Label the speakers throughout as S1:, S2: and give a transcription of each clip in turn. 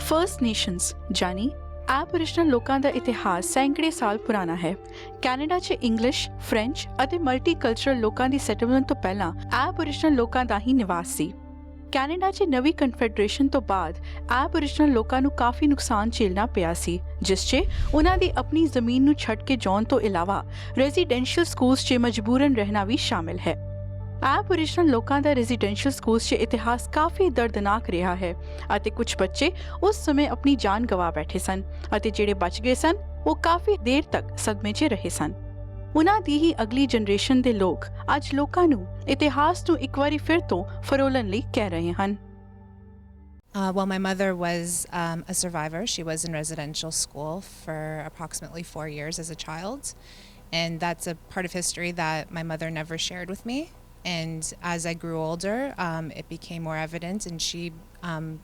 S1: First nations ਜਾਨੀ Aboriginal ਲੋਕਾਂ ਦਾ ਇਤਿਹਾਸ ਸੈਂਕੜੇ ਸਾਲ ਪੁਰਾਣਾ ਹੈ। ਕੈਨੇਡਾ 'ਚ ਇੰਗਲਿਸ਼, ਫ੍ਰੈਂਚ ਅਤੇ ਮਲਟੀਕਲਚਰਲ ਲੋਕਾਂ ਦੀ ਸੈਟਲਮੈਂਟ ਤੋਂ ਪਹਿਲਾਂ ਐਬੋਰੀਜਨਲ ਲੋਕਾਂ ਦਾ ਹੀ ਨਿਵਾਸ ਸੀ। ਕੈਨੇਡਾ 'ਚ ਨਵੀਂ ਕਨਫੈਡਰੇਸ਼ਨ ਤੋਂ ਬਾਅਦ ਐਬੋਰੀਜਨਲ ਲੋਕਾਂ ਨੂੰ ਕਾਫੀ ਨੁਕਸਾਨ ਝੇਲਣਾ ਪਿਆ ਸੀ, ਜਿਸ 'ਚ ਉਹਨਾਂ ਦੀ ਆਪਣੀ ਜ਼ਮੀਨ ਨੂੰ ਛੱਡ ਕੇ ਜਾਣ ਤੋਂ ਇਲਾਵਾ ਰੈਜ਼ੀਡੈਂਸ਼ੀਅਲ ਸਕੂਲਸ 'ਚ ਮਜਬੂਰਨ ਰਹਿਣਾ ਵੀ ਸ਼ਾਮਿਲ ਹੈ। ਐਬੋਰੀਜਨਲ ਲੋਕਾਂ ਦਾ ਰੈਜ਼ੀਡੈਂਸ਼ੀਅਲ ਸਕੂਲਸ 'ਚ ਇਤਿਹਾਸ ਕਾਫੀ ਦਰਦਨਾਕ ਰਿਹਾ ਹੈ ਅਤੇ ਕੁਝ ਬੱਚੇ ਉਸ ਸਮੇਂ ਆਪਣੀ ਜਾਨ ਗਵਾ ਬੈਠੇ ਸਨ ਅਤੇ ਜਿਹੜੇ ਬਚ ਗਏ ਸਨ ਉਹ ਕਾਫੀ ਦੇਰ ਤੱਕ ਸਦਮੇ 'ਚ ਰਹੇ ਸਨ। ਉਹਨਾਂ ਦੀ ਹੀ ਅਗਲੀ ਜਨਰੇਸ਼ਨ ਦੇ ਲੋਕ ਅੱਜ ਲੋਕਾਂ ਨੂੰ ਇਤਿਹਾਸ ਨੂੰ ਇੱਕ ਵਾਰੀ ਫਿਰ ਤੋਂ ਫਰੋਲਣ ਲਈ ਕਹਿ ਰਹੇ ਹਨ।
S2: Well, my mother was a survivor. She was in residential school for approximately 4 years as a child. And that's a part of history that my mother never shared with me. And as I grew older, it became more evident, and she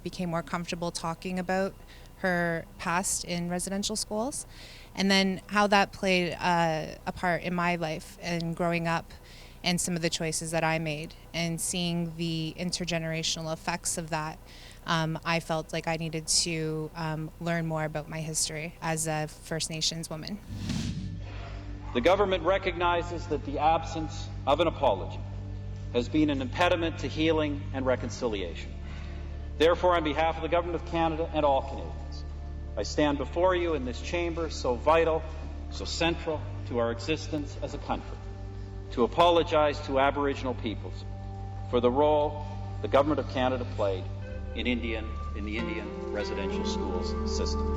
S2: became more comfortable talking about her past in residential schools. And then how that played a part in my life and growing up, and some of the choices that I made, and seeing the intergenerational effects of that. I felt like I needed to learn more about my history as a First Nations woman.
S3: The government recognizes that the absence of an apology has been an impediment to healing and reconciliation. Therefore, on behalf of the Government of Canada and all Canadians, I stand before you in this chamber so vital, so central to our existence as a country, to apologize to Aboriginal peoples for the role the Government of Canada played in the Indian residential schools system.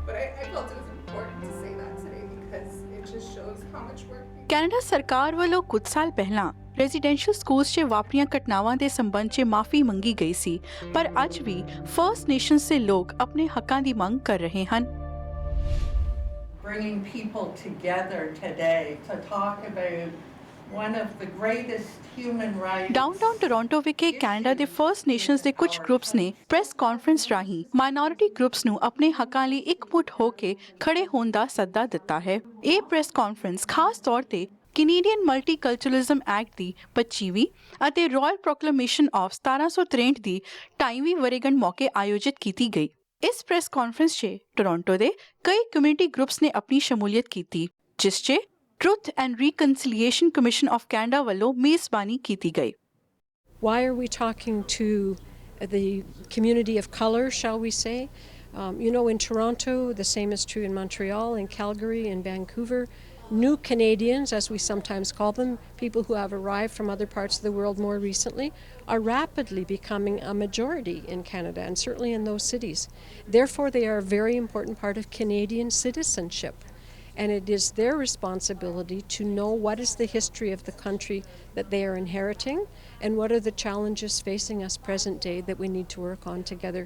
S4: But I felt it was important to say that today because it just shows how much work.
S1: Canada ਸਰਕਾਰ ਵੱਲੋਂ ਕੁਝ ਸਾਲ ਪਹਿਲਾਂ residential schools 'ਚ ਵਾਪਰੀਆਂ ਘਟਨਾਵਾਂ ਦੇ ਸੰਬੰਧ 'ਚ ਮਾਫੀ ਮੰਗੀ ਗਈ ਸੀ, ਪਰ ਅੱਜ ਵੀ ਫਰਸਟ ਨੇਸ਼ਨਸ ਦੇ ਲੋਕ ਆਪਣੇ ਹੱਕਾਂ ਦੀ ਮੰਗ ਕਰ ਰਹੇ ਹਨ।
S5: Bringing people together today to talk about one of the greatest human rights.
S1: Downtown Toronto ਵਿਖੇ ਕੈਨੇਡਾ ਦੇ ਫਰਸਟ ਨੇਸ਼ਨਸ ਦੇ ਕੁਝ ਗਰੁੱਪਸ ਨੇ ਪ੍ਰੈਸ ਕਾਨਫਰੰਸ ਰਾਹੀਂ ਮਾਈਨੋਰਿਟੀ ਗਰੁੱਪਸ ਨੂੰ ਆਪਣੇ ਹੱਕਾਂ ਲਈ ਇਕਮੁੱਠ ਹੋ ਕੇ ਖੜੇ ਹੋਣ ਦਾ ਸੱਦਾ ਦਿੱਤਾ ਹੈ। ਇਹ ਪ੍ਰੈਸ ਕਾਨਫਰੰਸ ਖਾਸ ਤੌਰ ਤੇ ਕੈਨੇਡੀਅਨ ਮਲਟੀਕਲਚਰਲਿਜ਼ਮ ਐਕਟ ਦੀ 25ਵੀਂ ਅਤੇ ਰਾਇਲ ਪ੍ਰੋਕਲੇਮੇਸ਼ਨ ਆਫ 1763 ਦੀ 2ਵੀਂ ਵਰ੍ਹੇਗੰਢ ਮੌਕੇ ਆਯੋਜਿਤ ਕੀਤੀ ਗਈ। ਇਸ ਪ੍ਰੈਸ ਕਾਨਫਰੰਸ 'ਚ ਟੋਰਾਂਟੋ ਦੇ ਕਈ ਕਮਿਊਨਿਟੀ ਗਰੁੱਪਸ ਨੇ ਆਪਣੀ ਸ਼ਮੂਲੀਅਤ ਕੀਤੀ, ਜਿਸ 'ਚ Truth and Reconciliation Commission of Canada ਵੱਲੋਂ ਮੇਜ਼ਬਾਨੀ ਕੀਤੀ ਗਈ।
S6: Why are we talking to the community of color, shall we say? In Toronto, the same is true in Montreal, in Calgary, in Vancouver. New Canadians, as we sometimes call them, people who have arrived from other parts of the world more recently, are rapidly becoming a majority in Canada, and certainly in those cities. Therefore, they are a very important part of Canadian citizenship. And it is their responsibility to know what is the history of the country that they are inheriting and what are the challenges facing us present day that we need to work on together.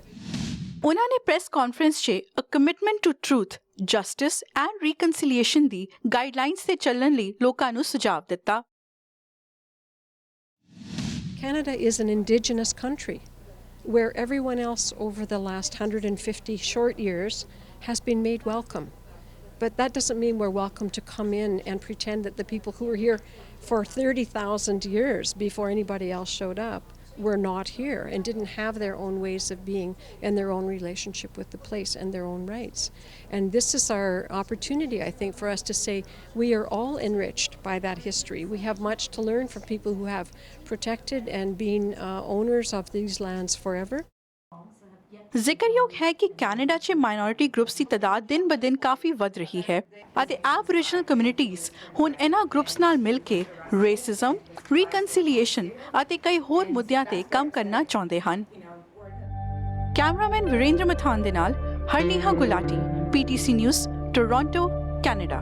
S1: ਉਹਨਾਂ ਨੇ press conference 'ਚ a commitment to truth, justice and reconciliation ਦੀ guidelines ਤੇ ਚੱਲਣ ਲਈ ਲੋਕਾਂ ਨੂੰ ਸੁਝਾਅ ਦਿੱਤਾ।
S6: Canada is an Indigenous country where everyone else over the last 150 short years has been made welcome. But that doesn't mean we're welcome to come in and pretend that the people who were here for 30,000 years before anybody else showed up were not here and didn't have their own ways of being and their own relationship with the place and their own rights. And this is our opportunity, I think, for us to say we are all enriched by that history. We have much to learn from people who have protected and been owners of these lands forever.
S1: ਜ਼ਿਕਰਯੋਗ ਹੈ ਕਿ Canada 'ਚ minority groups ਦੀ ਤਾਦਾਦ ਦਿਨ ਬ ਦਿਨ ਕਾਫੀ ਵੱਧ ਰਹੀ ਹੈ ਅਤੇ ਐਬੋਰੀਜਨਲ ਕਮਿਊਨਿਟੀਜ਼ ਹੁਣ ਇਹਨਾਂ ਗਰੁੱਪਸ ਨਾਲ ਮਿਲ ਕੇ ਰੇਸਿਜ਼ਮ, ਰੀਕਨਸੀਲੀਏਸ਼ਨ ਅਤੇ ਕਈ ਹੋਰ ਮੁੱਦਿਆਂ ਤੇ ਕੰਮ ਕਰਨਾ ਚਾਹੁੰਦੇ ਹਨ। ਕੈਮਰਾਮੈਨ ਵੀਰੇਂਦਰ ਮਥਾਨ ਦੇ ਨਾਲ Harneeha Gulati, PTC news, Toronto, Canada.